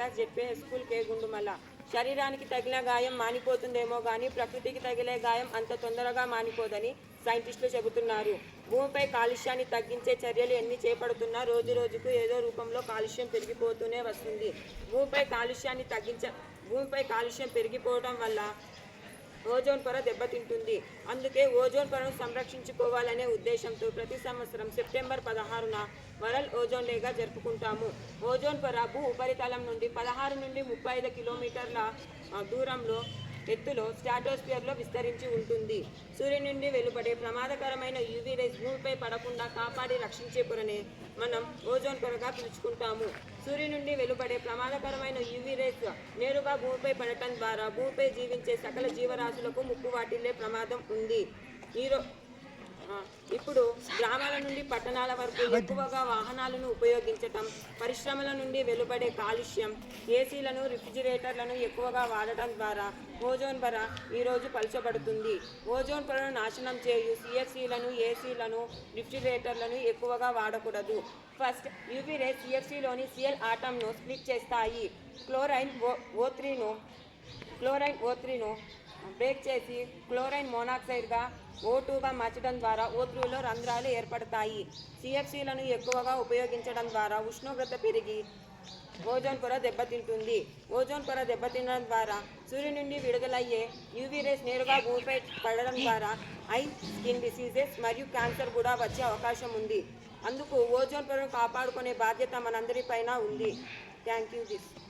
Class ZP school కే గుండుమల్ల. శరీరానికి తగిలిన గాయం మానిపోతుందేమో కానీ ప్రకృతికి తగిలే గాయం అంత తొందరగా మానిపోదని సైంటిస్టులు చెబుతున్నారు. భూమిపై కాలుష్యాన్ని తగ్గించే చర్యలు ఎన్ని చేపడుతున్నా రోజు రోజుకు ఏదో రూపంలో కాలుష్యం పెరిగిపోతూనే వస్తుంది. భూమిపై కాలుష్యం పెరిగిపోవడం వల్ల ఓజోన్ పొర దెబ్బతింటుంది. అందుకే ఓజోన్ పొరను సంరక్షించుకోవాలనే ఉద్దేశంతో ప్రతి సంవత్సరం సెప్టెంబర్ 16న వరల్డ్ ఓజోన్ డేగా జరుపుకుంటాము. ఓజోన్ పొర భూ ఉపరితలం నుండి 16 నుండి 35 కిలోమీటర్ల దూరంలో ఎత్తులో స్ట్రాటోస్ఫియర్లో విస్తరించి ఉంటుంది. సూర్యుని నుండి వెలువడే ప్రమాదకరమైన యూవీ రేస్ భూమిపై పడకుండా కాపాడి రక్షించే పొరనే మనం ఓజోన్ పొరగా పిలుచుకుంటాము. సూర్యుని నుండి వెలువడే ప్రమాదకరమైన యూవీ రేస్ నేరుగా భూమిపై పడటం ద్వారా భూమిపై జీవించే సకల జీవరాశులకు ముప్పు వాటిల్లే ప్రమాదం ఉంది. ఇప్పుడు గ్రామాల నుండి పట్టణాల వరకు ఎక్కువగా వాహనాలను ఉపయోగించటం, పరిశ్రమల నుండి వెలువడే కాలుష్యం, ఏసీలను రిఫ్రిజిరేటర్లను ఎక్కువగా వాడటం ద్వారా ఓజోన్ పొర ఈరోజు పలుచబడుతుంది. ఓజోన్ పొరను నాశనం చేయు సిఎఫ్సీలను, ఏసీలను, రిఫ్రిజిరేటర్లను ఎక్కువగా వాడకూడదు. ఫస్ట్ యూవీ రేస్ సిఎఫ్సీలోని సిఎల్ ఆటంను స్ప్లిట్ చేస్తాయి. క్లోరైన్ ఓ3ను బ్రేక్ చేసి క్లోరైన్ మోనాక్సైడ్గా O2గా మార్చడం ద్వారా O3లో రంధ్రాలు ఏర్పడతాయి. సిఎఫ్సీలను ఎక్కువగా ఉపయోగించడం ద్వారా ఉష్ణోగ్రత పెరిగి ఓజోన్ పొర దెబ్బతింటుంది. ఓజోన్ పొర దెబ్బతినడం ద్వారా సూర్యుని నుండి విడుదలయ్యే యూవీ రేస్ నేరుగా భూమిపై పడడం ద్వారా ఐ, స్కిన్ డిసీజెస్ మరియు క్యాన్సర్ కూడా వచ్చే అవకాశం ఉంది. అందుకు ఓజోన్ పొరను కాపాడుకునే బాధ్యత మనందరిపైన ఉంది. Thank you.